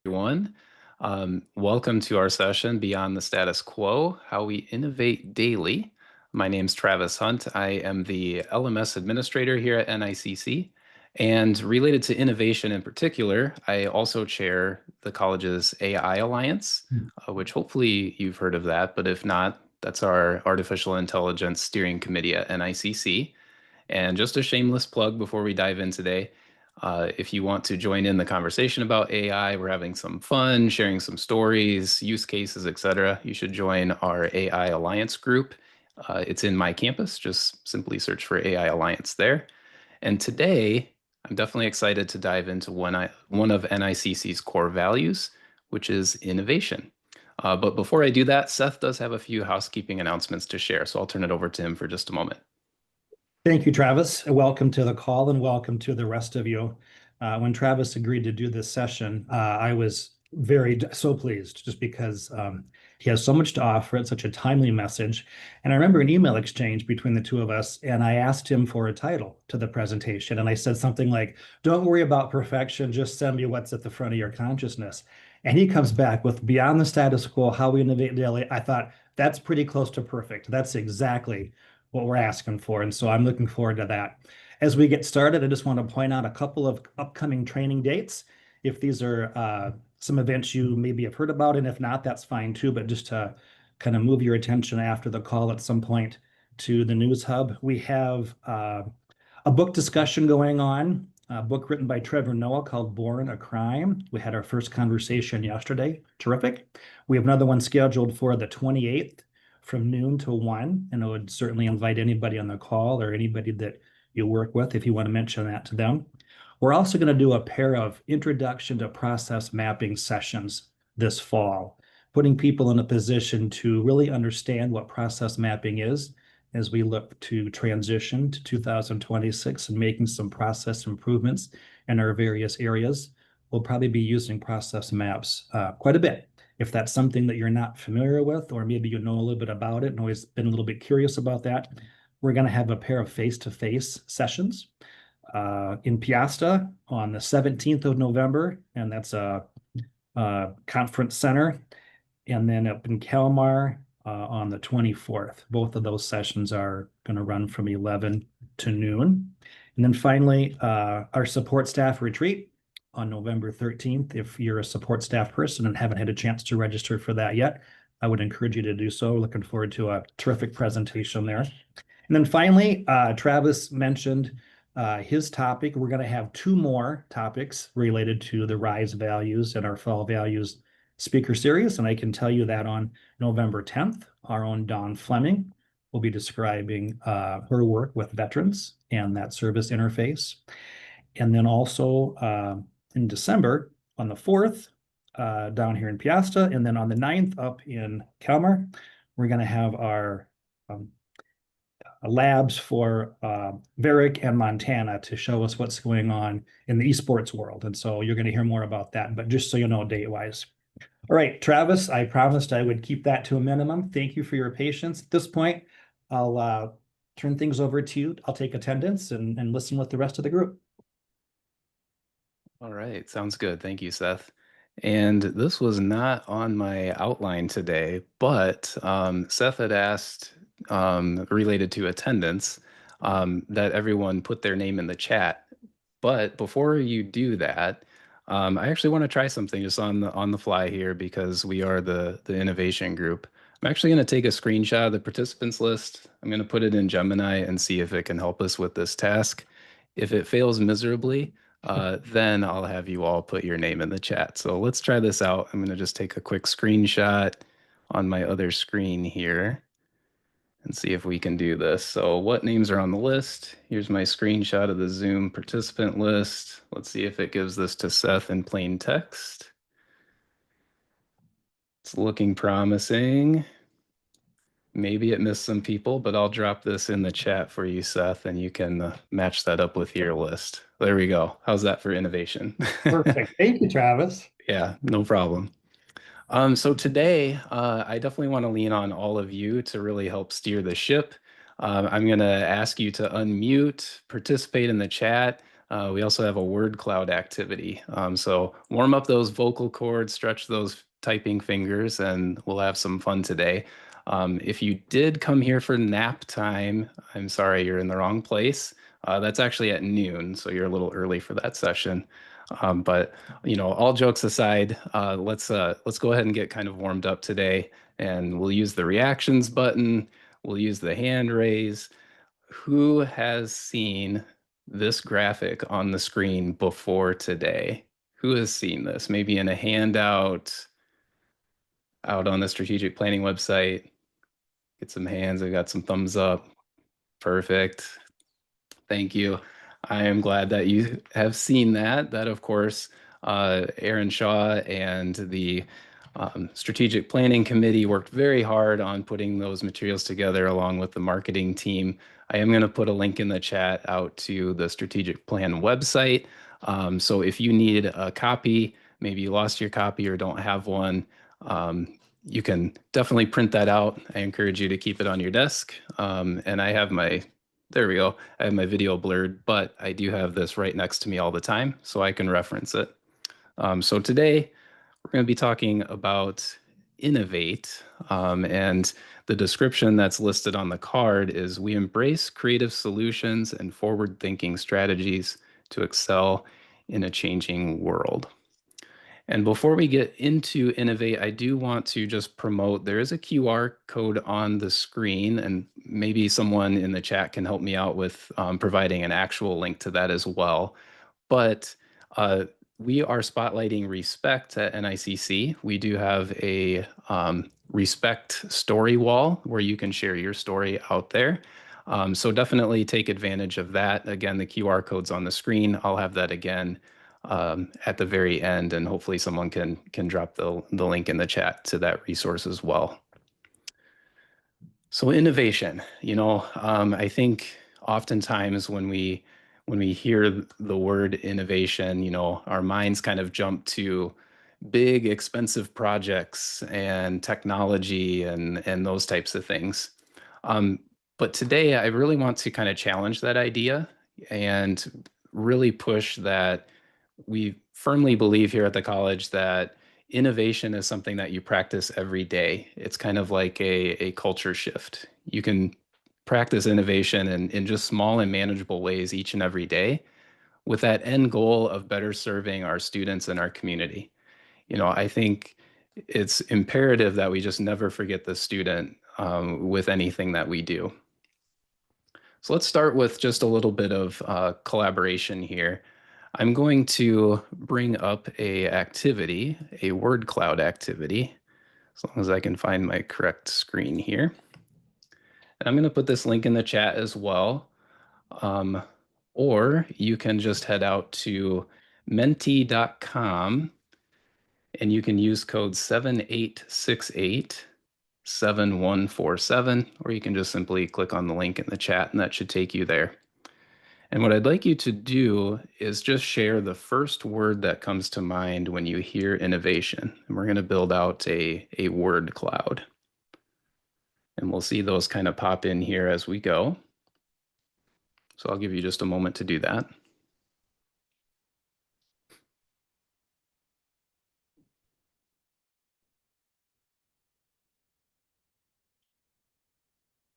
Everyone. Welcome to our session, Beyond the Status Quo, How We Innovate Daily. My name's Travis Hunt. I am the LMS administrator here at NICC. And related to innovation in particular, I also chair the college's AI Alliance, which hopefully you've heard of that. But if not, that's our artificial intelligence steering committee at NICC. And just a shameless plug before we dive in today. If you want to join in the conversation about AI, we're having some fun, sharing some stories, use cases, etc. You should join our AI Alliance group. It's in my campus. Just simply search for AI Alliance there. And today, I'm definitely excited to dive into one of NICC's core values, which is innovation. But before I do that, Seth does have a few housekeeping announcements to share, so I'll turn it over to him for just a moment. Thank you, Travis. Welcome to the call and welcome to the rest of you. When Travis agreed to do this session, I was so pleased just because he has so much to offer. It's such a timely message. And I remember an email exchange between the two of us, and I asked him for a title to the presentation. And I said something like, "Don't worry about perfection, just send me what's at the front of your consciousness." And he comes back with Beyond the Status Quo, How We Innovate Daily. I thought, that's pretty close to perfect. That's exactly what we're asking for. And so I'm looking forward to that. As we get started, I just want to point out a couple of upcoming training dates. If these are some events you maybe have heard about, and if not, that's fine too, but just to kind of move your attention after the call at some point to the News Hub. We have a book discussion going on, a book written by Trevor Noah called Born a Crime. We had our first conversation yesterday. Terrific. We have another one scheduled for the 28th from noon to 1, and I would certainly invite anybody on the call or anybody that you work with if you want to mention that to them. We're also going to do a pair of introduction to process mapping sessions this fall, putting people in a position to really understand what process mapping is as we look to transition to 2026 and making some process improvements in our various areas. We'll probably be using process maps quite a bit. If that's something that you're not familiar with, or maybe you know a little bit about it and always been a little bit curious about that, we're going to have a pair of face-to-face sessions in Piasta on the 17th of November, and that's a conference center, and then up in Kalmar on the 24th. Both of those sessions are going to run from 11 to noon. And then finally, our support staff retreat on November 13th. If you're a support staff person and haven't had a chance to register for that yet, I would encourage you to do so. Looking forward to a terrific presentation there. And then finally, Travis mentioned his topic. We're going to have two more topics related to the RISE values and our fall values speaker series. And I can tell you that on November 10th, our own Dawn Fleming will be describing her work with veterans and that service interface. And then also in December on the 4th, down here in Piasta, and then on the 9th up in Kalmar, we're going to have our labs for Varick and Montana to show us what's going on in the esports world. And so you're going to hear more about that, but just so you know, date-wise. All right, Travis, I promised I would keep that to a minimum. Thank you for your patience. At this point, I'll turn things over to you. I'll take attendance and listen with the rest of the group. All right, sounds good. Thank you, Seth. And this was not on my outline today, but Seth had asked, related to attendance, that everyone put their name in the chat. But before you do that, I actually want to try something just on the fly here because we are the innovation group. I'm actually going to take a screenshot of the participants list. I'm going to put it in Gemini and see if it can help us with this task. If it fails miserably, then I'll have you all put your name in the chat. So let's try this out. I'm going to just take a quick screenshot on my other screen here and see if we can do this. So what names are on the list? Here's my screenshot of the Zoom participant list. Let's see if it gives this to Seth in plain text. It's looking promising. Maybe it missed some people, but I'll drop this in the chat for you, Seth, and you can match that up with your list. There we go. How's that for innovation? Perfect. Thank you, Travis. Yeah, no problem. So today, I definitely want to lean on all of you to really help steer the ship. I'm going to ask you to unmute, participate in the chat. We also have a word cloud activity. So warm up those vocal cords, stretch those typing fingers, and we'll have some fun today. If you did come here for nap time, I'm sorry, you're in the wrong place. That's actually at noon, so you're a little early for that session. But all jokes aside, let's go ahead and get kind of warmed up today, and we'll use the reactions button. We'll use the hand raise. Who has seen this graphic on the screen before today? Who has seen this? Maybe in a handout out on the strategic planning website. Get some hands. I got some thumbs up. Perfect. Thank you. I am glad that you have seen that. That, of course, Aaron Shaw and the Strategic Planning Committee worked very hard on putting those materials together along with the marketing team. I am going to put a link in the chat out to the Strategic Plan website. So if you need a copy, maybe you lost your copy or don't have one, you can definitely print that out. I encourage you to keep it on your desk. And I have there we go. I have my video blurred, but I do have this right next to me all the time, so I can reference it. So today, we're going to be talking about Innovate. And the description that's listed on the card is we embrace creative solutions and forward-thinking strategies to excel in a changing world. And before we get into Innovate, I do want to just promote there is a QR code on the screen, and maybe someone in the chat can help me out with providing an actual link to that as well. But we are spotlighting respect at NICC. We do have a respect story wall where you can share your story out there. So definitely take advantage of that. Again, the QR code's on the screen. I'll have that again at the very end, and hopefully someone can drop the link in the chat to that resource as well. So innovation, I think oftentimes when we hear the word innovation, our minds kind of jump to big, expensive projects and technology and those types of things. But today, I really want to kind of challenge that idea and really push that we firmly believe here at the college that innovation is something that you practice every day. It's kind of like a culture shift. You can practice innovation in just small and manageable ways each and every day with that end goal of better serving our students and our community. I think it's imperative that we just never forget the student with anything that we do. So let's start with just a little bit of collaboration here. I'm going to bring up a activity, a word cloud activity, as long as I can find my correct screen here. And I'm going to put this link in the chat as well. Or you can just head out to menti.com and you can use code 7868 7147, or you can just simply click on the link in the chat and that should take you there. And what I'd like you to do is just share the first word that comes to mind when you hear innovation. And we're going to build out a word cloud. And we'll see those kind of pop in here as we go. So I'll give you just a moment to do that.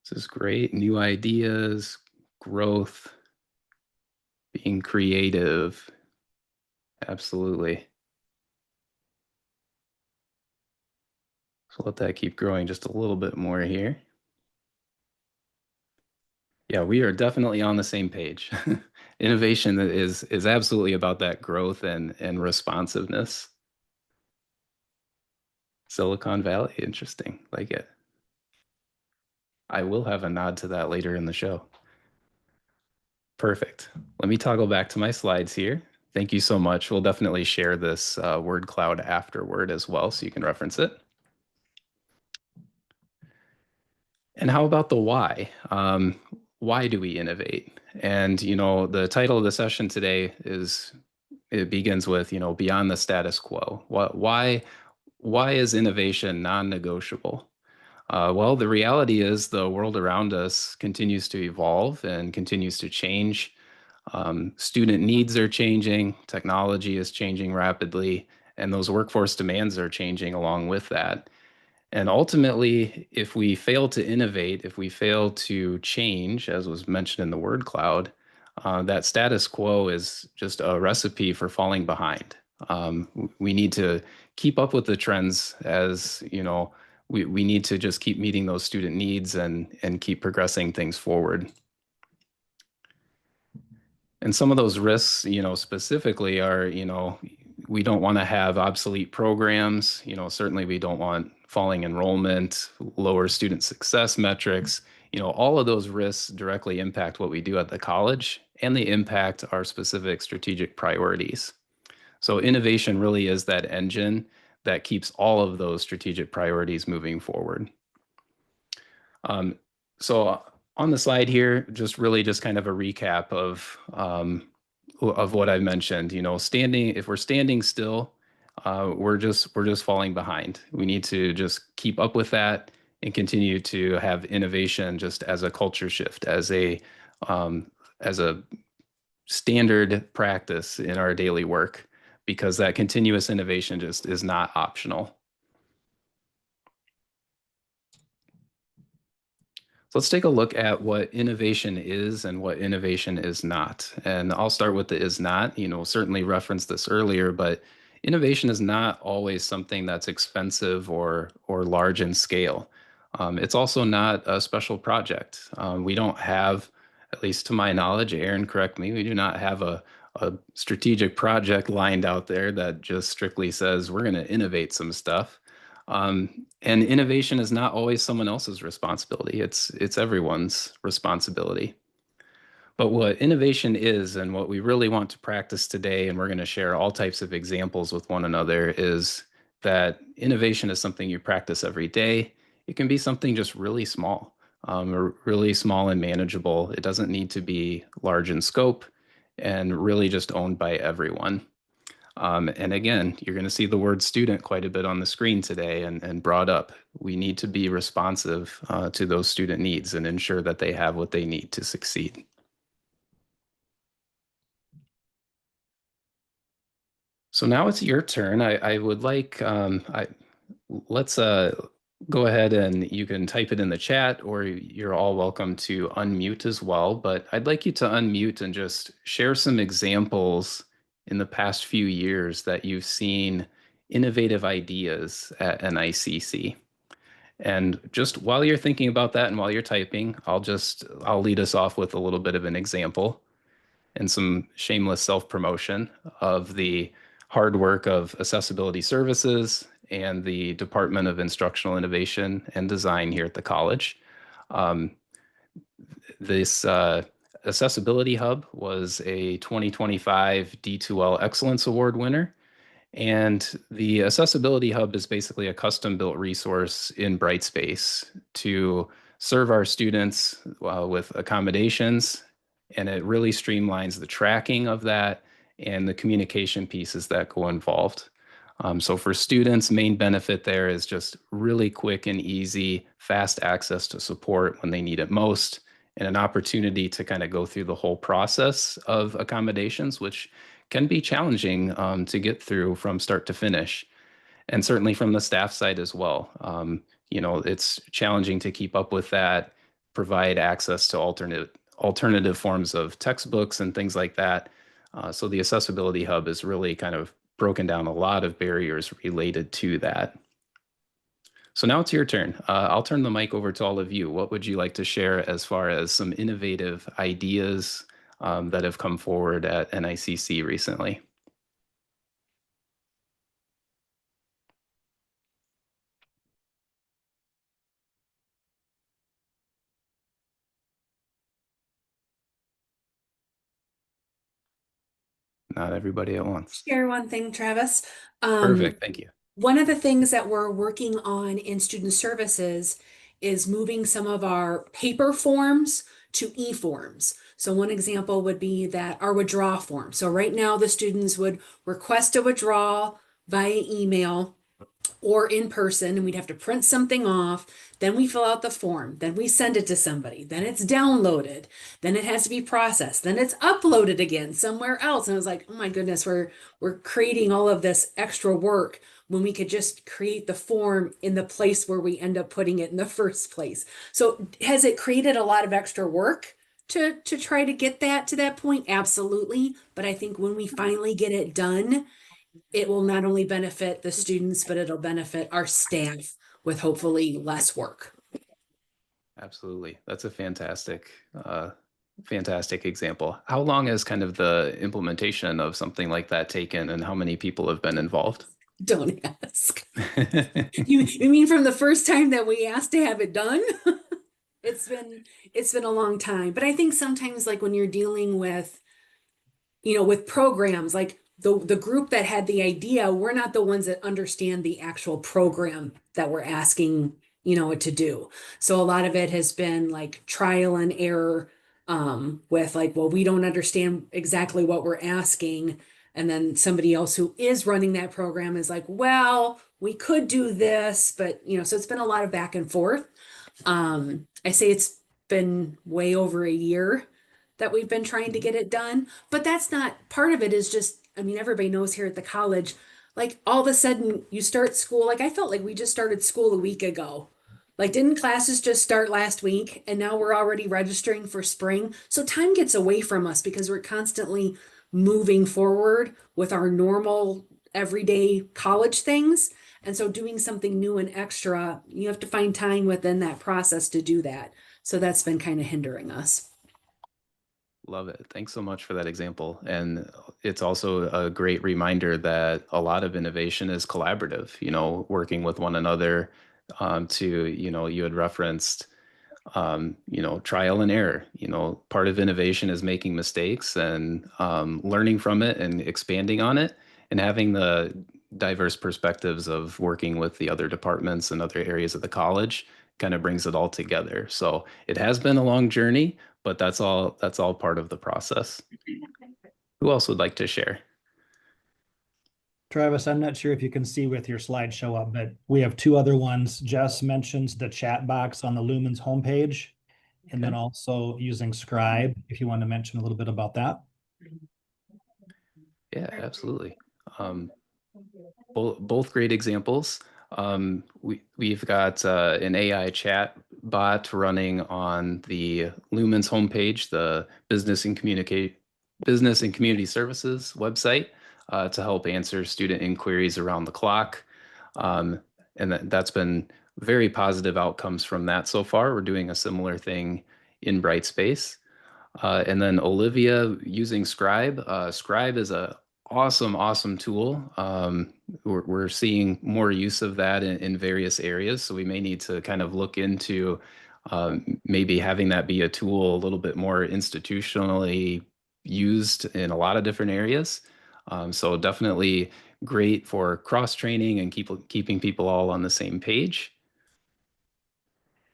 This is great. New ideas, growth, being creative. Absolutely. So let that keep growing just a little bit more here. Yeah, we are definitely on the same page. Innovation is absolutely about that growth and responsiveness. Silicon Valley, interesting. Like it. I will have a nod to that later in the show. Perfect. Let me toggle back to my slides here. Thank you so much. We'll definitely share this word cloud afterward as well, so you can reference it. And how about the why? Why do we innovate? And, the title of the session today it begins with, beyond the status quo. Why is innovation non-negotiable? Well, the reality is the world around us continues to evolve and continues to change. Student needs are changing, technology is changing rapidly, and those workforce demands are changing along with that. And ultimately, if we fail to innovate, if we fail to change, as was mentioned in the word cloud, that status quo is just a recipe for falling behind. We need to keep up with the trends as, we need to just keep meeting those student needs and keep progressing things forward. And some of those risks, specifically are, we don't want to have obsolete programs. Certainly we don't want falling enrollment, lower student success metrics. All of those risks directly impact what we do at the college and they impact our specific strategic priorities. So innovation really is that engine that keeps all of those strategic priorities moving forward. Um, so on the slide here, just kind of a recap of what I mentioned. If we're standing still, we're just falling behind. We need to just keep up with that and continue to have innovation just as a culture shift, as a standard practice in our daily work, because that continuous innovation just is not optional. So let's take a look at what innovation is and what innovation is not. And I'll start with the is not. Certainly referenced this earlier, but innovation is not always something that's expensive or large in scale. It's also not a special project. We don't have, at least to my knowledge, Aaron, correct me, we do not have a strategic project lined out there that just strictly says we're going to innovate some stuff. And innovation is not always someone else's responsibility. It's everyone's responsibility. But what innovation is and what we really want to practice today, and we're going to share all types of examples with one another, is that innovation is something you practice every day. It can be something just really small, or really small and manageable. It doesn't need to be large in scope and really just owned by everyone. And again, you're going to see the word student quite a bit on the screen today and brought up. We need to be responsive to those student needs and ensure that they have what they need to succeed. So now it's your turn. I would like, let's go ahead and you can type it in the chat or you're all welcome to unmute as well. But I'd like you to unmute and just share some examples in the past few years that you've seen innovative ideas at NICC. And just while you're thinking about that and while you're typing, I'll lead us off with a little bit of an example and some shameless self-promotion of the hard work of accessibility services and the Department of Instructional Innovation and Design here at the college. Um, this Accessibility Hub was a 2025 D2L Excellence Award winner. And the Accessibility Hub is basically a custom-built resource in Brightspace to serve our students with accommodations, and it really streamlines the tracking of that and the communication pieces that go involved. So for students, main benefit there is just really quick and easy, fast access to support when they need it most, and an opportunity to kind of go through the whole process of accommodations, which can be challenging to get through from start to finish, and certainly from the staff side as well. It's challenging to keep up with that, provide access to alternative forms of textbooks and things like that. So the Accessibility Hub is really kind of broken down a lot of barriers related to that. So now it's your turn. I'll turn the mic over to all of you. What would you like to share as far as some innovative ideas that have come forward at NICC recently? Not everybody at once. Share one thing, Travis. Um, Perfect. Thank you. One of the things that we're working on in student services is moving some of our paper forms to e-forms. So one example would be that our withdrawal form. So right now the students would request a withdrawal via email. or in person, and we'd have to print something off. Then we fill out the form. Then we send it to somebody. Then it's downloaded. Then it has to be processed. Then it's uploaded again somewhere else. And I was like, oh my goodness, we're creating all of this extra work when we could just create the form in the place where we end up putting it in the first place. So has it created a lot of extra work to try to get that to that point? Absolutely. But I think when we finally get it done, it will not only benefit the students, but it'll benefit our staff with hopefully less work. Absolutely. That's a fantastic example. How long has kind of the implementation of something like that taken, and how many people have been involved? Don't ask. You mean from the first time that we asked to have it done? It's been a long time. But I think sometimes like when you're dealing with with programs, like the group that had the idea, we're not the ones that understand the actual program that we're asking, it to do. So a lot of it has been like trial and error, with like, well, we don't understand exactly what we're asking. And then somebody else who is running that program is like, well, we could do this, but so it's been a lot of back and forth. I say it's been way over a year that we've been trying to get it done. But that's not part of it is just, I mean, everybody knows here at the college, like all of a sudden you start school. Like I felt like we just started school a week ago. Like, didn't classes just start last week? And now we're already registering for spring. So time gets away from us because we're constantly moving forward with our normal everyday college things. And so doing something new and extra, you have to find time within that process to do that. So that's been kind of hindering us. Love it. Thanks so much for that example. And it's also a great reminder that a lot of innovation is collaborative, working with one another, to, you had referenced, trial and error. Part of innovation is making mistakes and learning from it and expanding on it, and having the diverse perspectives of working with the other departments and other areas of the college kind of brings it all together. So it has been a long journey, but that's all part of the process. Who else would like to share? Travis, I'm not sure if you can see with your slideshow up, but we have two other ones. Jess mentions the chat box on the Lumens homepage, and then Okay. also using Scribe, if you want to mention a little bit about that. Yeah, absolutely. Both great examples. We've got an AI chat bot running on the Lumen's homepage, the Business and Community Services website, to help answer student inquiries around the clock. And that's been very positive outcomes from that so far. We're doing a similar thing in Brightspace. And then Olivia using Scribe. Scribe is a awesome tool. We're seeing more use of that in various areas. So we may need to kind of look into maybe having that be a tool a little bit more institutionally used in a lot of different areas. So definitely great for cross training and keeping people all on the same page.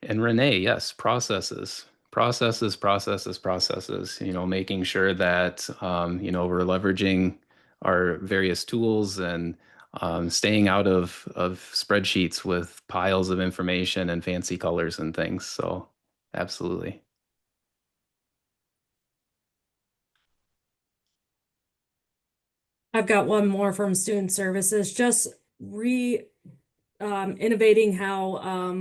And Renee, yes, processes, making sure that, we're leveraging our various tools and staying out of spreadsheets with piles of information and fancy colors and things. So absolutely. I've got one more from student services, just innovating how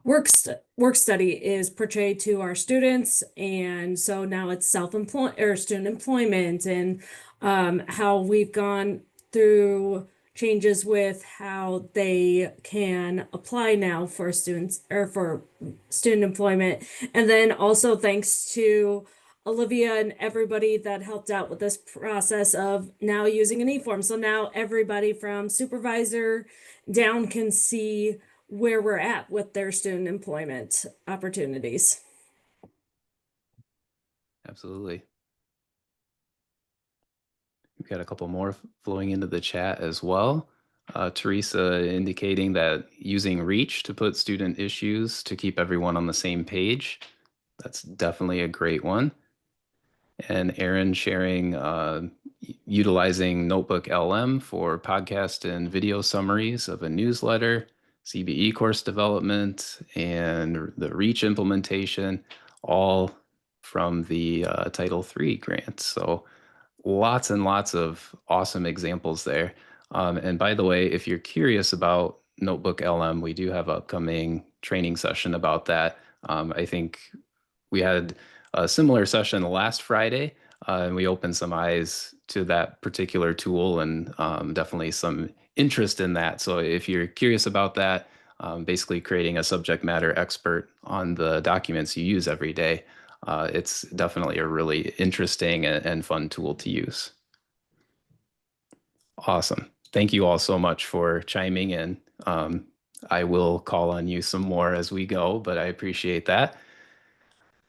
work study is portrayed to our students. And so now it's self-employment or student employment, and how we've gone through changes with how they can apply now for students or for student employment. And then also thanks to Olivia and everybody that helped out with this process of now using an e-form. So now everybody from supervisor down can see where we're at with their student employment opportunities. Absolutely. We've got a couple more flowing into the chat as well. Teresa indicating that using Reach to put student issues to keep everyone on the same page. That's definitely a great one. And Aaron sharing utilizing Notebook LM for podcast and video summaries of a newsletter, CBE course development, and the REACH implementation, all from the Title III grant. So lots and lots of awesome examples there. And by the way, if you're curious about Notebook LM, we do have an upcoming training session about that. I think we had a similar session last Friday, and we opened some eyes to that particular tool and definitely some interest in that. So if you're curious about that, basically creating a subject matter expert on the documents you use every day, it's definitely a really interesting and fun tool to use. Awesome. Thank you all so much for chiming in. I will call on you some more as we go, but I appreciate that.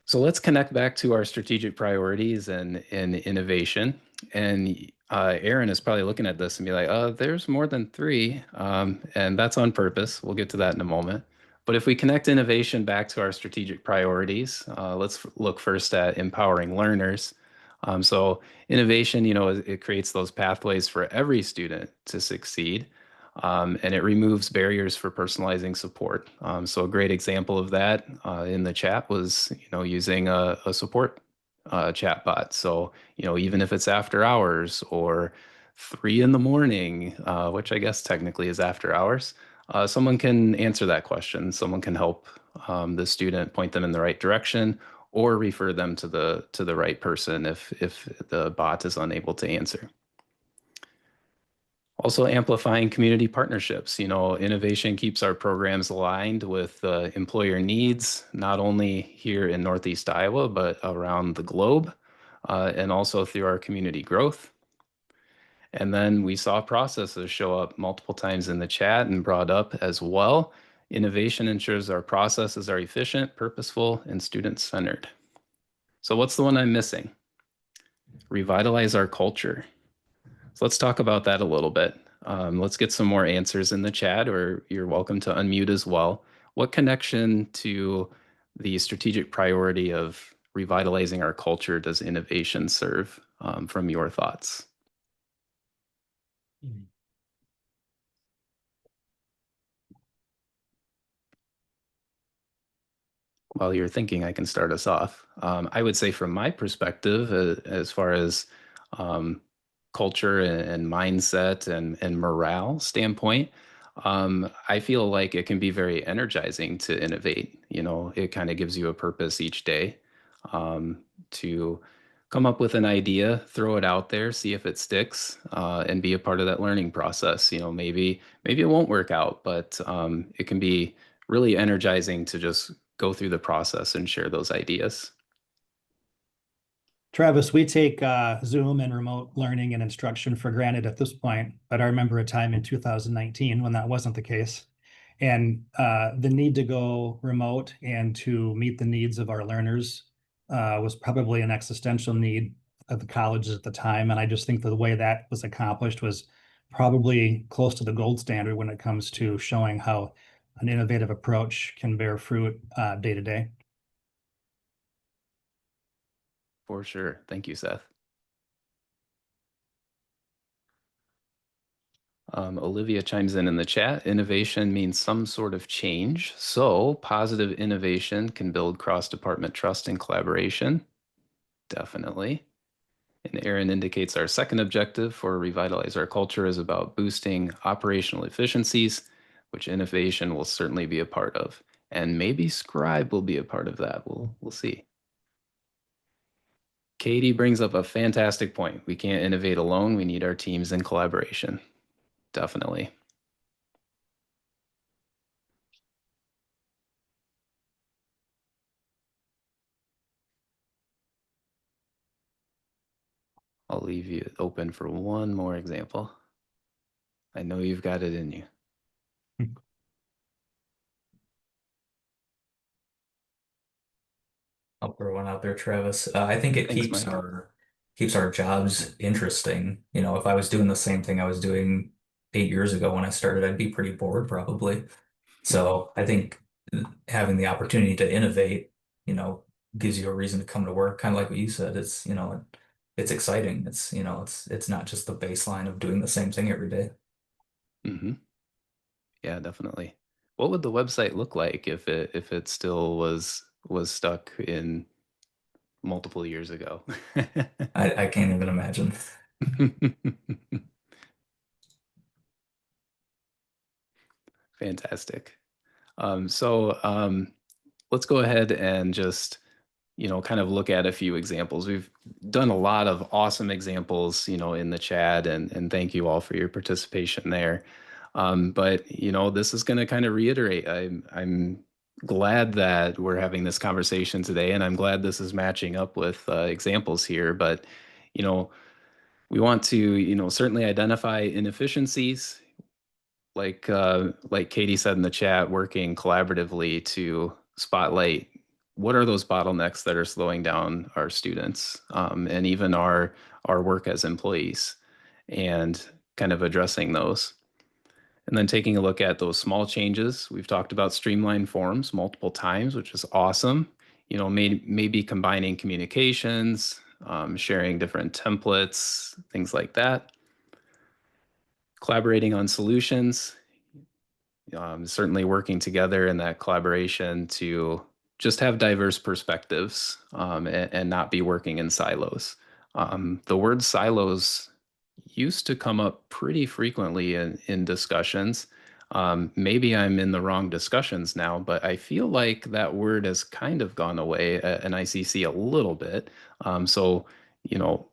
So let's connect back to our strategic priorities and innovation. And Aaron is probably looking at this and be like, there's more than three. And that's on purpose. We'll get to that in a moment. But if we connect innovation back to our strategic priorities, let's look first at empowering learners. So innovation, it creates those pathways for every student to succeed. And it removes barriers for personalizing support. So a great example of that in the chat was, using a support chat bot. So, even if it's after hours or 3 in the morning, which I guess technically is after hours, someone can answer that question. Someone can help the student, point them in the right direction, or refer them to the right person if the bot is unable to answer. Also amplifying community partnerships. Innovation keeps our programs aligned with employer needs, not only here in Northeast Iowa, but around the globe, and also through our community growth. And then we saw processes show up multiple times in the chat and brought up as well. Innovation ensures our processes are efficient, purposeful, and student-centered. So what's the one I'm missing? Revitalize our culture. So let's talk about that a little bit. Let's get some more answers in the chat, or you're welcome to unmute as well. What connection to the strategic priority of revitalizing our culture does innovation serve, from your thoughts? While you're thinking, I can start us off. I would say from my perspective, as far as culture and mindset and morale standpoint, I feel like it can be very energizing to innovate. It kind of gives you a purpose each day, to come up with an idea, throw it out there, see if it sticks, and be a part of that learning process. Maybe it won't work out, but it can be really energizing to just go through the process and share those ideas. Travis, we take Zoom and remote learning and instruction for granted at this point, but I remember a time in 2019 when that wasn't the case. And the need to go remote and to meet the needs of our learners was probably an existential need of the colleges at the time. And I just think that the way that was accomplished was probably close to the gold standard when it comes to showing how an innovative approach can bear fruit day to day. For sure. Thank you, Seth. Olivia chimes in the chat. Innovation means some sort of change. So positive innovation can build cross-department trust and collaboration. Definitely. And Aaron indicates our second objective for Revitalize Our Culture is about boosting operational efficiencies, which innovation will certainly be a part of. And maybe Scribe will be a part of that. We'll see. Katie brings up a fantastic point. We can't innovate alone. We need our teams in collaboration. Definitely. I'll leave you open for one more example. I know you've got it in you. I'll throw one out there, Travis. I think it Thanks, keeps Mike. our jobs interesting. If I was doing the same thing I was doing 8 years ago when I started, I'd be pretty bored probably. So I think having the opportunity to innovate, gives you a reason to come to work, kind of like what you said. It's, it's exciting. It's, you know, it's not just the baseline of doing the same thing every day. Hmm. Yeah, definitely. What would the website look like if it still was stuck in multiple years ago? I can't even imagine. Fantastic. So let's go ahead and just, kind of look at a few examples. We've done a lot of awesome examples, in the chat, and thank you all for your participation there. But this is going to kind of reiterate. I'm glad that we're having this conversation today, and I'm glad this is matching up with examples here. But you know, we want to, certainly identify inefficiencies, like Katie said in the chat, working collaboratively to spotlight what are those bottlenecks that are slowing down our students, and even our work as employees, and kind of addressing those. And then taking a look at those small changes. We've talked about streamlined forms multiple times, which is awesome. Maybe combining communications, sharing different templates, things like that. Collaborating on solutions, certainly working together in that collaboration to just have diverse perspectives, and not be working in silos. The word silos used to come up pretty frequently in discussions. Maybe I'm in the wrong discussions now, but I feel like that word has kind of gone away at NICC a little bit. So,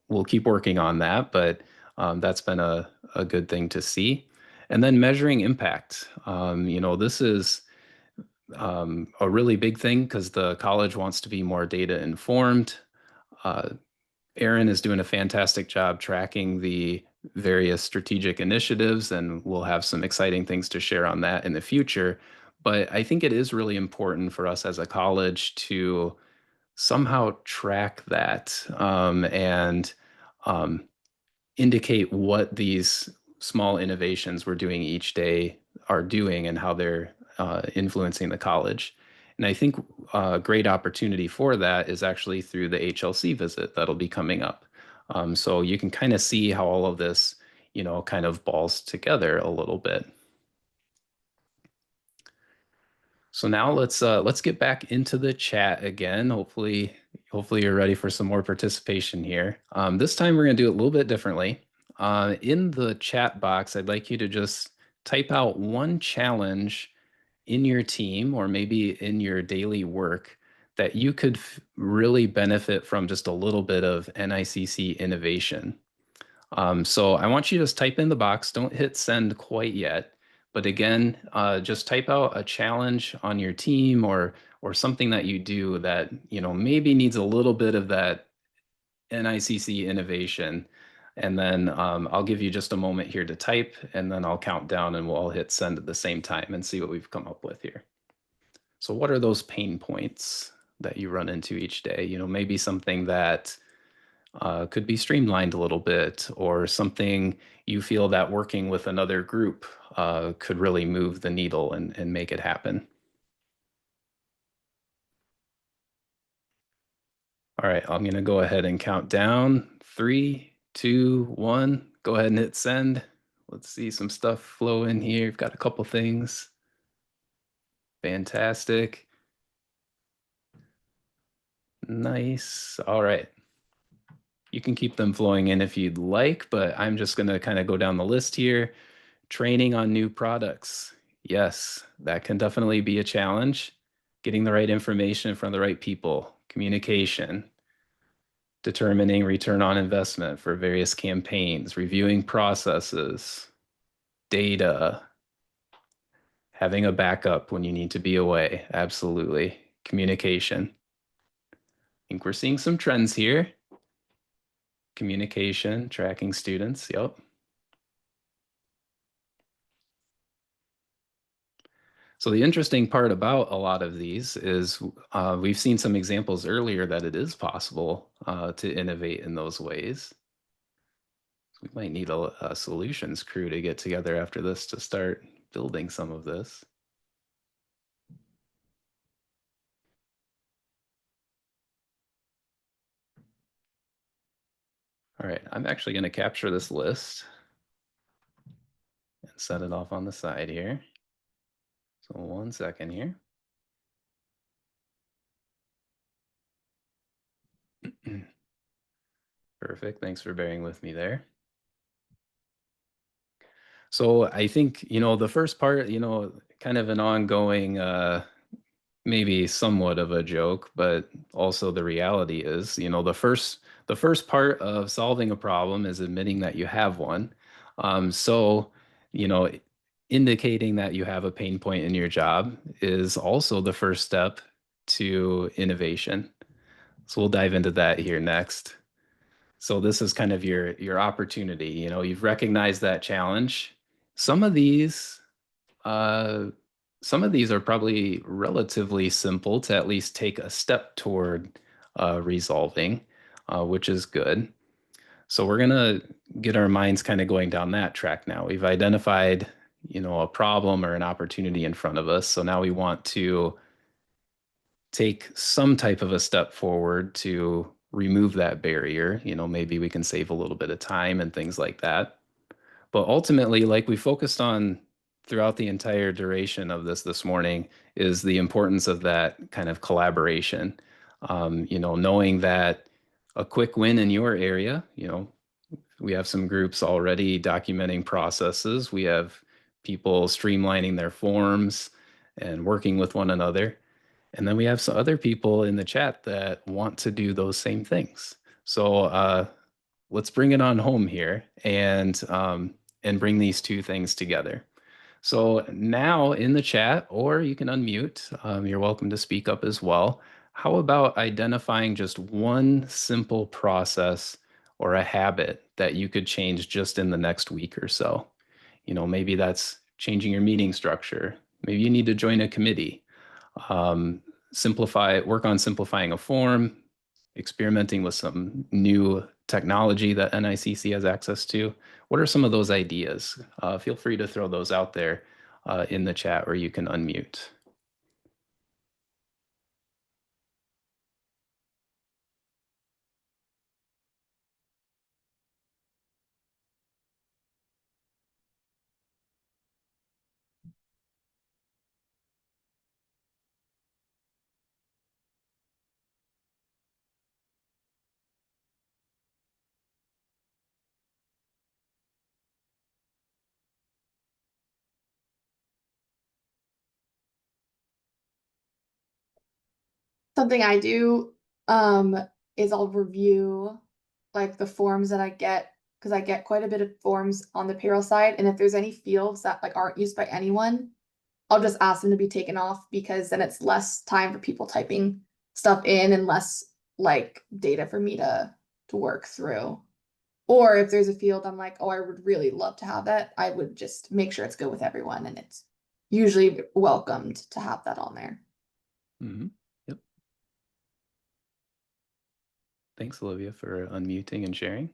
we'll keep working on that, but that's been a good thing to see. And then measuring impact. This is a really big thing because the college wants to be more data informed. Uh, Aaron is doing a fantastic job tracking the various strategic initiatives, and we'll have some exciting things to share on that in the future. But I think it is really important for us as a college to somehow track that, and um, indicate what these small innovations we're doing each day are doing and how they're influencing the college. And I think a great opportunity for that is actually through the HLC visit that'll be coming up. So you can kind of see how all of this, kind of balls together a little bit. So now let's get back into the chat again. Hopefully you're ready for some more participation here. This time we're going to do it a little bit differently. In the chat box, I'd like you to just type out one challenge in your team or maybe in your daily work that you could really benefit from just a little bit of NICC innovation. So I want you to just type in the box. Don't hit send quite yet. But again, just type out a challenge on your team or something that you do that maybe needs a little bit of that NICC innovation. And then I'll give you just a moment here to type, and then I'll count down and we'll all hit send at the same time and see what we've come up with here. So what are those pain points that you run into each day? Maybe something that could be streamlined a little bit, or something you feel that working with another group could really move the needle and make it happen. All right, I'm going to go ahead and count down. 3, 2, 1. Go ahead and hit send. Let's see some stuff flow in here. We've got a couple things. Fantastic. Nice. All right. You can keep them flowing in if you'd like, but I'm just going to kind of go down the list here. Training on new products. Yes, that can definitely be a challenge. Getting the right information from the right people. Communication. Determining return on investment for various campaigns. Reviewing processes. Data. Having a backup when you need to be away. Absolutely. Communication. I think we're seeing some trends here. Communication, tracking students. Yep. So the interesting part about a lot of these is we've seen some examples earlier that it is possible to innovate in those ways. We might need a solutions crew to get together after this to start building some of this. All right, I'm actually going to capture this list and set it off on the side here. So 1 second here. Perfect. Thanks for bearing with me there. So I think, the first part, kind of an ongoing, maybe somewhat of a joke, but also the reality is, the first part of solving a problem is admitting that you have one. So, you know, indicating that you have a pain point in your job is also the first step to innovation. So we'll dive into that here next. So this is kind of your opportunity. You've recognized that challenge. Some of these uh, some of these are probably relatively simple to at least take a step toward resolving, which is good. So we're gonna get our minds kind of going down that track now. We've identified, a problem or an opportunity in front of us. So now we want to take some type of a step forward to remove that barrier. Maybe we can save a little bit of time and things like that. But ultimately, like we focused on throughout the entire duration of this morning, is the importance of that kind of collaboration. Knowing that a quick win in your area, we have some groups already documenting processes. We have people streamlining their forms and working with one another. And then we have some other people in the chat that want to do those same things. So let's bring it on home here and bring these two things together. So now in the chat, or you can unmute, you're welcome to speak up as well. How about identifying just one simple process or a habit that you could change just in the next week or so? Maybe that's changing your meeting structure. Maybe you need to join a committee. Work on simplifying a form, experimenting with some new technology that NICC has access to. What are some of those ideas? Feel free to throw those out there in the chat, or you can unmute. Something I do um is I'll review like the forms that I get because I get quite a bit of forms on the payroll side, and if there's any fields that like aren't used by anyone, I'll just ask them to be taken off because then it's less time for people typing stuff in and less like data for me to work through. Or if there's a field I'm like, oh, I would really love to have that, I would just make sure it's good with everyone, and it's usually welcomed to have that on there. Mm-hmm. Yep. Thanks, Olivia, for unmuting and sharing.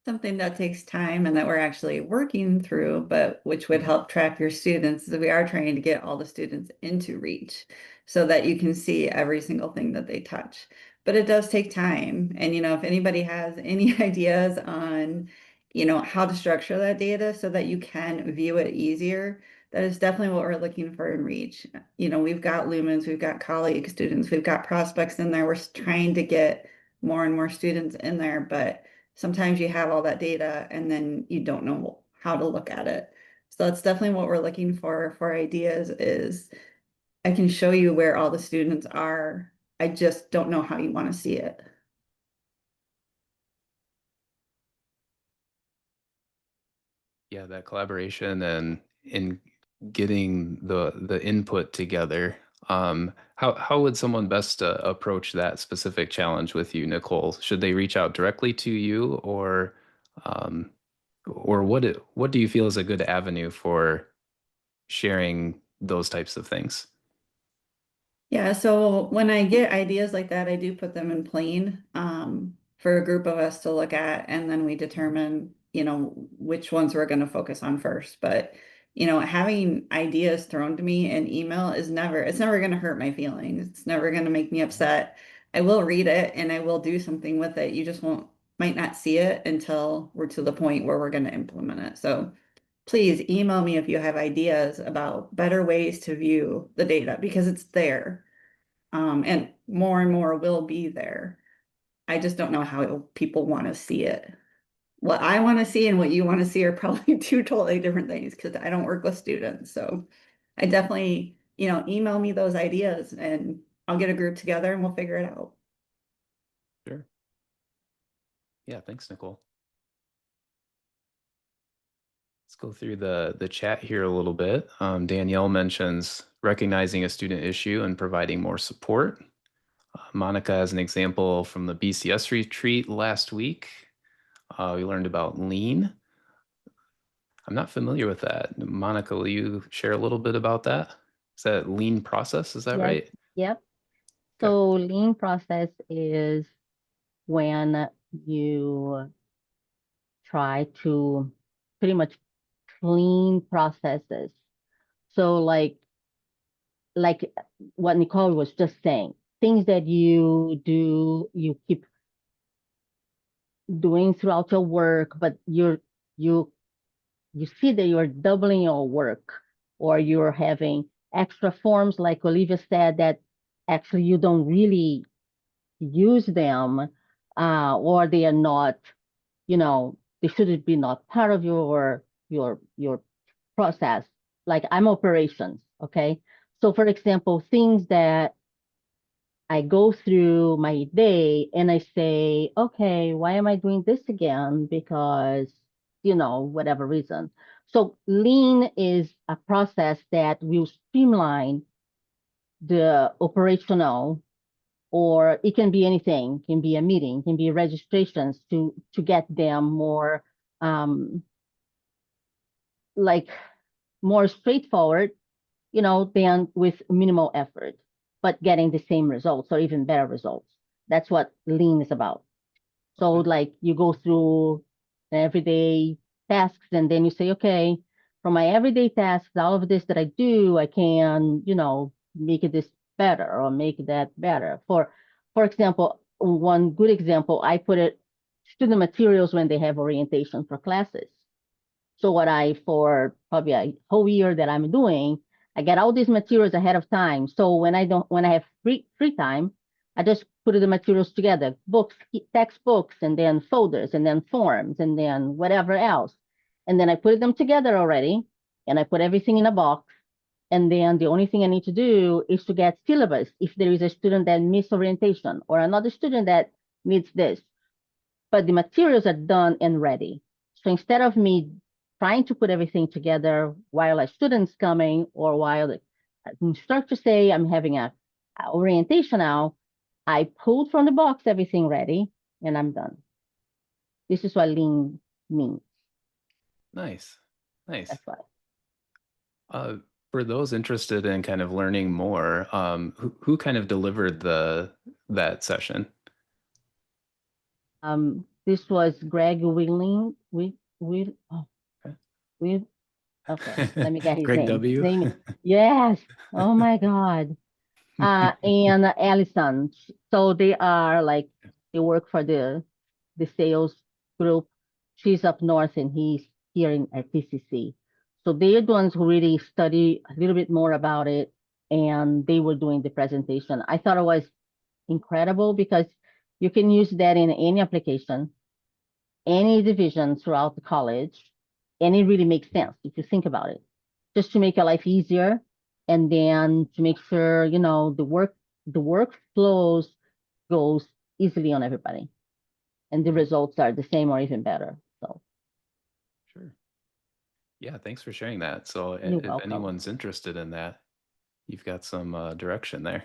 Something that takes time and that we're actually working through, but which would help track your students, is we are trying to get all the students into Reach so that you can see every single thing that they touch. But it does take time. And, if anybody has any ideas on, how to structure that data so that you can view it easier, that is definitely what we're looking for in Reach. We've got lumens, we've got colleague students, we've got prospects in there. We're trying to get more and more students in there, but sometimes you have all that data and then you don't know how to look at it. So that's definitely what we're looking for ideas is I can show you where all the students are. I just don't know how you want to see it. Yeah, that collaboration and in getting the input together. How would someone best approach that specific challenge with you, Nicole? Should they reach out directly to you, um, or what do you feel is a good avenue for sharing those types of things? Yeah, so when I get ideas like that, I do put them in plain for a group of us to look at, and then we determine, which ones we're going to focus on first. But, having ideas thrown to me in email it's never going to hurt my feelings. It's never going to make me upset. I will read it and I will do something with it. You just might not see it until we're to the point where we're going to implement it. So please email me if you have ideas about better ways to view the data because it's there. And more will be there. I just don't know how people want to see it. What I want to see and what you want to see are probably two totally different things because I don't work with students. So I definitely, email me those ideas and I'll get a group together and we'll figure it out. Sure. Yeah, thanks, Nicole. Let's go through the chat here a little bit. Danielle mentions recognizing a student issue and providing more support. Monica has an example from the BCS retreat last week. We learned about lean. I'm not familiar with that. Monica, will you share a little bit about that? Is that lean process? Is that Yes. right? Yep. Okay. So lean process is when you try to pretty much clean processes. So like what Nicole was just saying, things that you do, you keep doing throughout your work, but you you see that you're doubling your work or you're having extra forms, like Olivia said, that actually you don't really use them, or they are not, they should be not part of your process. Like I'm operations, okay? So for example, things that I go through my day and I say, okay, why am I doing this again? Because, whatever reason. So lean is a process that will streamline the operational, or it can be anything, can be a meeting, can be registrations to get them more like more straightforward, than with minimal effort, but getting the same results or even better results. That's what lean is about. So Okay. like you go through everyday tasks and then you say, okay, from my everyday tasks, all of this that I do, I can, make this better or make that better. For example, one good example, I put it student materials when they have orientation for classes. So for probably a whole year that I'm doing, I get all these materials ahead of time. So when I have free time, I just put the materials together, books, textbooks, and then folders, and then forms, and then whatever else. And then I put them together already, and I put everything in a box. And then the only thing I need to do is to get syllabus if there is a student that missed orientation or another student that needs this, but the materials are done and ready. So instead of me trying to put everything together while a student's coming or while the instructor say I'm having a orientation now, I pulled from the box everything ready and I'm done. This is what lean means. Nice. Nice. That's why. For those interested in kind of learning more, who kind of delivered that session? This was Greg Wheeling. Oh, Okay. okay, let me get his Greg name. His W. name, yes. Oh my God. And Allison. So they work for the sales group. She's up north and he's here at PCC. So they're the ones who really study a little bit more about it, and they were doing the presentation. I thought it was incredible because you can use that in any application, any division throughout the college, and it really makes sense if you think about it, just to make your life easier, and then to make sure the work flows goes easily on everybody, and the results are the same or even better. So Sure. Yeah, thanks for sharing that. So you're if welcome. anyone's interested in that, you've got some direction there.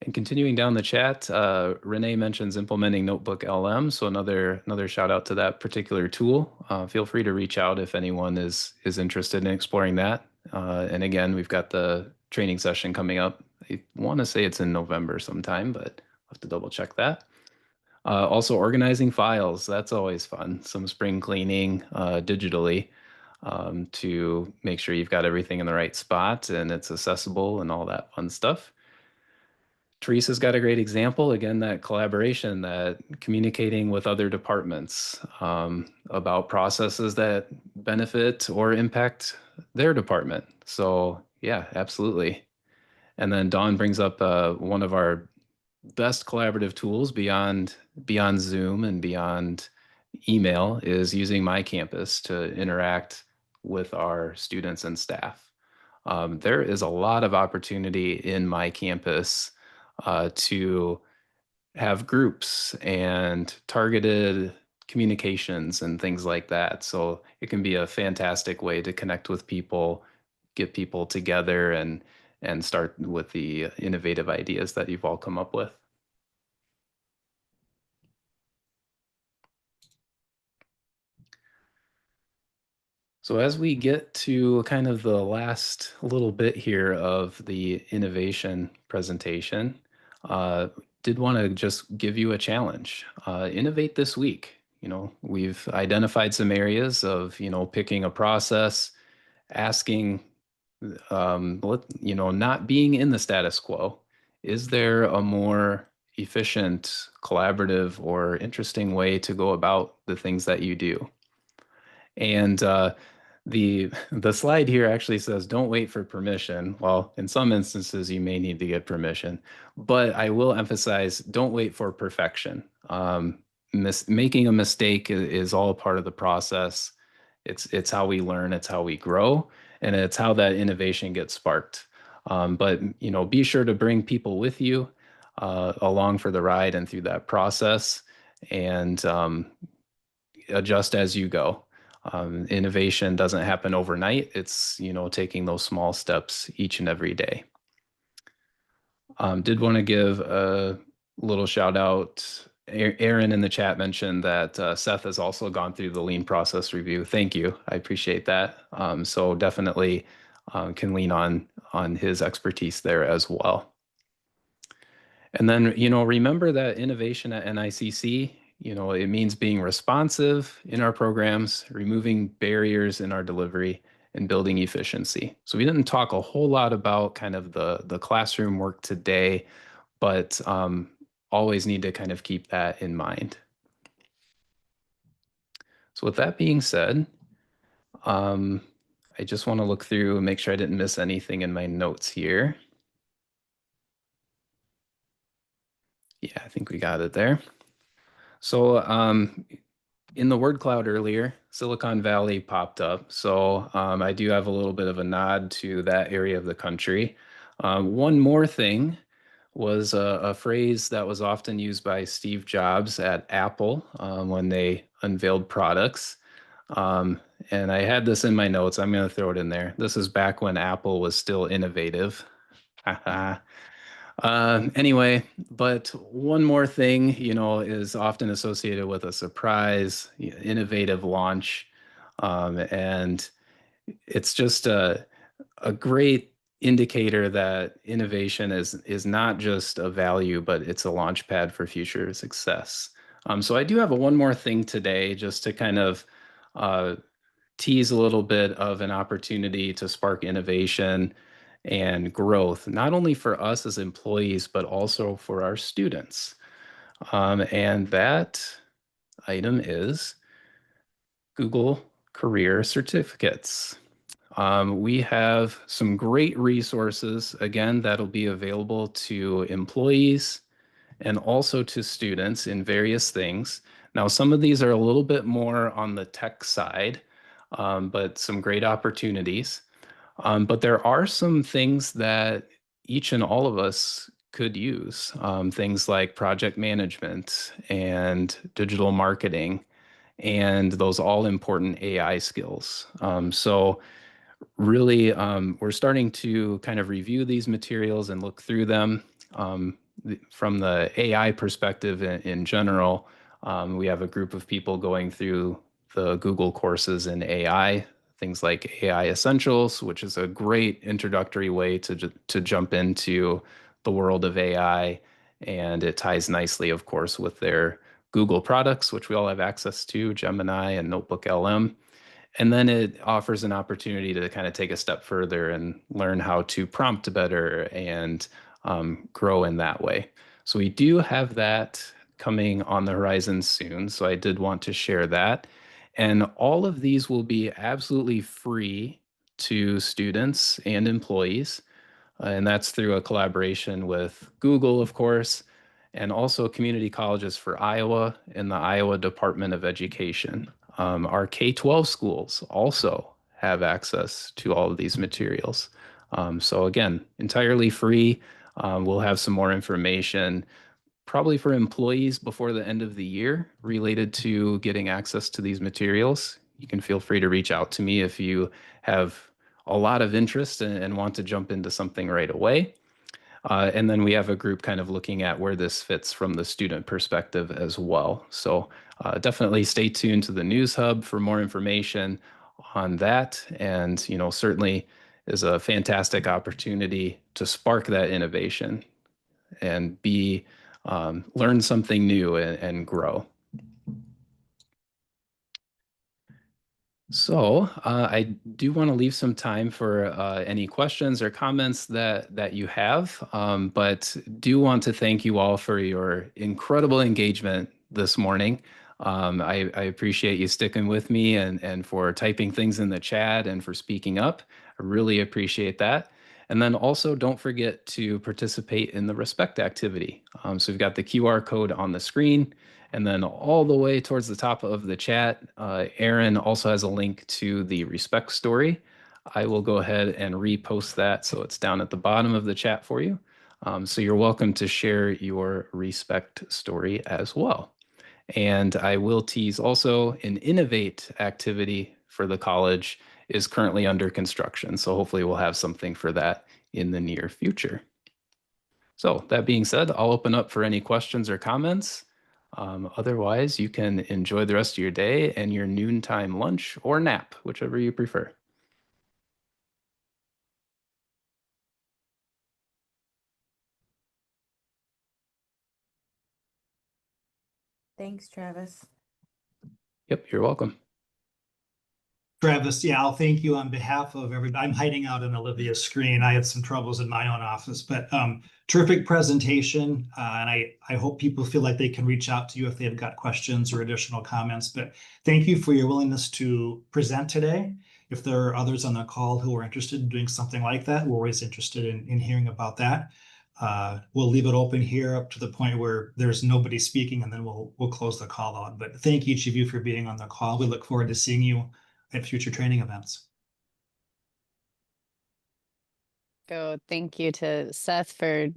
And continuing down the chat, Renee mentions implementing Notebook LM. So another shout out to that particular tool. Feel free to reach out if anyone is interested in exploring that. And again, we've got the training session coming up. I want to say it's in November sometime, but I'll have to double check that. Also organizing files, that's always fun. Some spring cleaning digitally to make sure you've got everything in the right spot and it's accessible and all that fun stuff. Teresa's got a great example. Again, that collaboration, that communicating with other departments about processes that benefit or impact their department. So yeah, absolutely. And then Dawn brings up one of our best collaborative tools beyond Zoom and beyond email is using My Campus to interact with our students and staff. There is a lot of opportunity in My Campus to have groups and targeted communications and things like that. So it can be a fantastic way to connect with people, get people together, and start with the innovative ideas that you've all come up with. So as we get to kind of the last little bit here of the innovation presentation, did want to just give you a challenge. Innovate this week. You know, we've identified some areas of, you know, picking a process, asking, not being in the status quo. Is there a more efficient, collaborative, or interesting way to go about the things that you do? And the slide here actually says, don't wait for permission. Well, in some instances, you may need to get permission, but I will emphasize, don't wait for perfection. Making a mistake is all part of the process. It's how we learn, it's how we grow, and it's how that innovation gets sparked. But you know, be sure to bring people with you along for the ride and through that process, and adjust as you go. Innovation doesn't happen overnight. It's, you know, taking those small steps each and every day. Did want to give a little shout out. Aaron in the chat mentioned that Seth has also gone through the lean process review. Thank you. I appreciate that. So definitely can lean on his expertise there as well. And then, you know, remember that innovation at NICC, you know, it means being responsive in our programs, removing barriers in our delivery, and building efficiency. So we didn't talk a whole lot about kind of the classroom work today, but always need to kind of keep that in mind. So with that being said, I just want to look through and make sure I didn't miss anything in my notes here. Yeah, I think we got it there. So in the word cloud earlier, Silicon Valley popped up. So I do have a little bit of a nod to that area of the country. One more thing was a phrase that was often used by Steve Jobs at Apple when they unveiled products. And I had this in my notes. I'm going to throw it in there. This is back when Apple was still innovative. Anyway, but one more thing, you know, is often associated with a surprise, innovative launch. And it's just a great indicator that innovation is not just a value, but it's a launch pad for future success. So I do have one more thing today just to kind of tease a little bit of an opportunity to spark innovation and growth, not only for us as employees, but also for our students. And that item is Google Career Certificates. We have some great resources, again, that'll be available to employees and also to students in various things. Now, some of these are a little bit more on the tech side, but some great opportunities. But there are some things that each and all of us could use, things like project management and digital marketing and those all important AI skills. So really, we're starting to kind of review these materials and look through them. From the AI perspective in general, we have a group of people going through the Google courses in AI, things like AI Essentials, which is a great introductory way to jump into the world of AI. And it ties nicely, of course, with their Google products, which we all have access to, Gemini and Notebook LM. And then it offers an opportunity to kind of take a step further and learn how to prompt better and grow in that way. So we do have that coming on the horizon soon. So I did want to share that. And all of these will be absolutely free to students and employees. And that's through a collaboration with Google, of course, and also community colleges for Iowa and the Iowa Department of Education. Our K-12 schools also have access to all of these materials. So again, entirely free. We'll have some more information probably for employees before the end of the year related to getting access to these materials. You can feel free to reach out to me if you have a lot of interest and want to jump into something right away. And then we have a group kind of looking at where this fits from the student perspective as well. So definitely stay tuned to the News Hub for more information on that. And, certainly is a fantastic opportunity to spark that innovation and learn something new and grow. So I do want to leave some time for any questions or comments that you have, but do want to thank you all for your incredible engagement this morning. I appreciate you sticking with me and for typing things in the chat and for speaking up. I really appreciate that. And then also don't forget to participate in the respect activity. So we've got the QR code on the screen. And then all the way towards the top of the chat, Aaron also has a link to the respect story. I will go ahead and repost that so it's down at the bottom of the chat for you. So you're welcome to share your respect story as well. And I will tease also an Innovate activity for the college is currently under construction. So hopefully we'll have something for that in the near future. So that being said, I'll open up for any questions or comments. Otherwise, you can enjoy the rest of your day and your noontime lunch or nap, whichever you prefer. Thanks, Travis. Yep, you're welcome. Travis, yeah, I'll thank you on behalf of everybody. I'm hiding out on Olivia's screen. I had some troubles in my own office, but terrific presentation. And I hope people feel like they can reach out to you if they've got questions or additional comments. But thank you for your willingness to present today. If there are others on the call who are interested in doing something like that, we're always interested in hearing about that. We'll leave it open here up to the point where there's nobody speaking, and then we'll close the call out. But thank each of you for being on the call. We look forward to seeing you at future training events. So thank you to Seth for,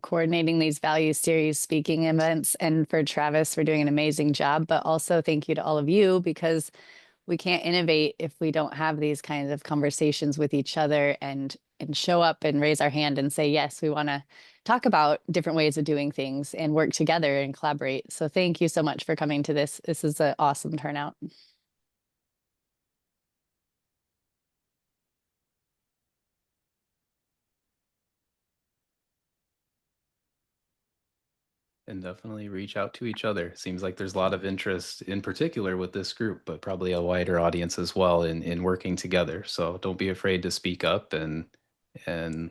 coordinating these value series speaking events, and for Travis for doing an amazing job. But also thank you to all of you, because we can't innovate if we don't have these kinds of conversations with each other and show up and raise our hand and say, yes, we want to talk about different ways of doing things and work together and collaborate. So thank you so much for coming to this. This is an awesome turnout. And definitely reach out to each other. Seems like there's a lot of interest in particular with this group, but probably a wider audience as well in working together. So don't be afraid to speak up and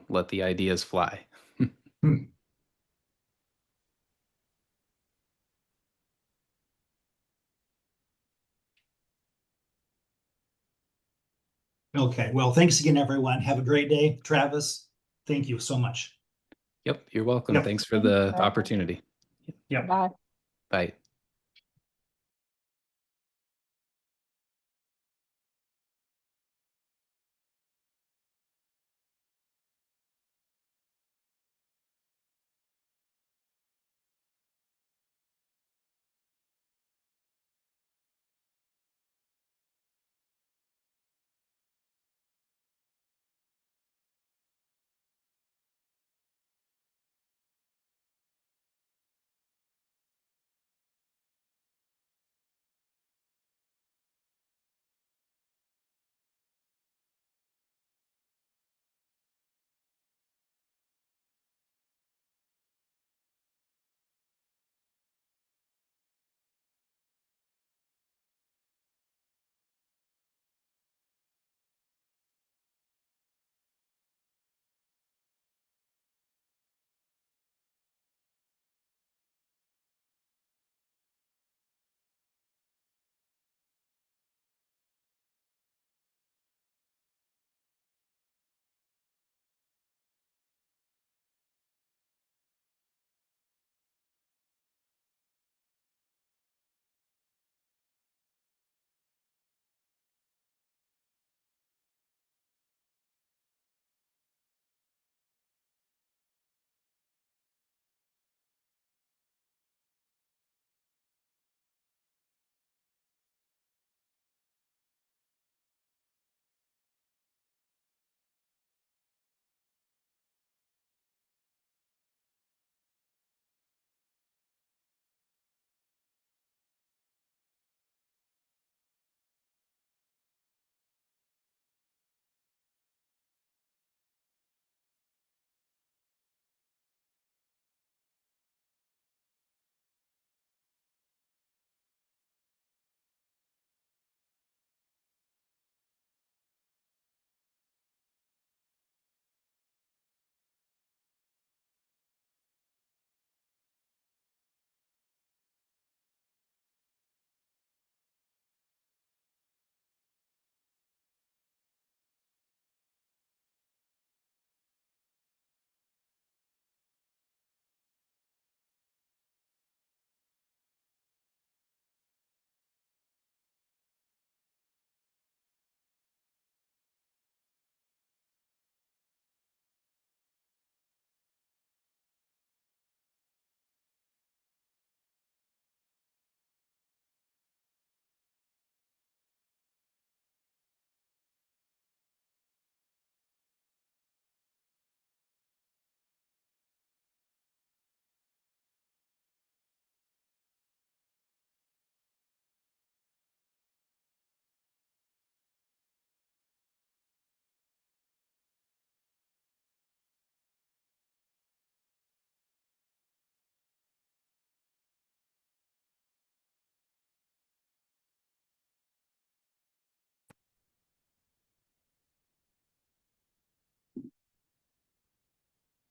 let the ideas fly. Okay, well, thanks again, everyone. Have a great day. Travis, thank you so much. Yep, you're welcome. Yep. Thanks for the opportunity. Yep. Bye. Bye.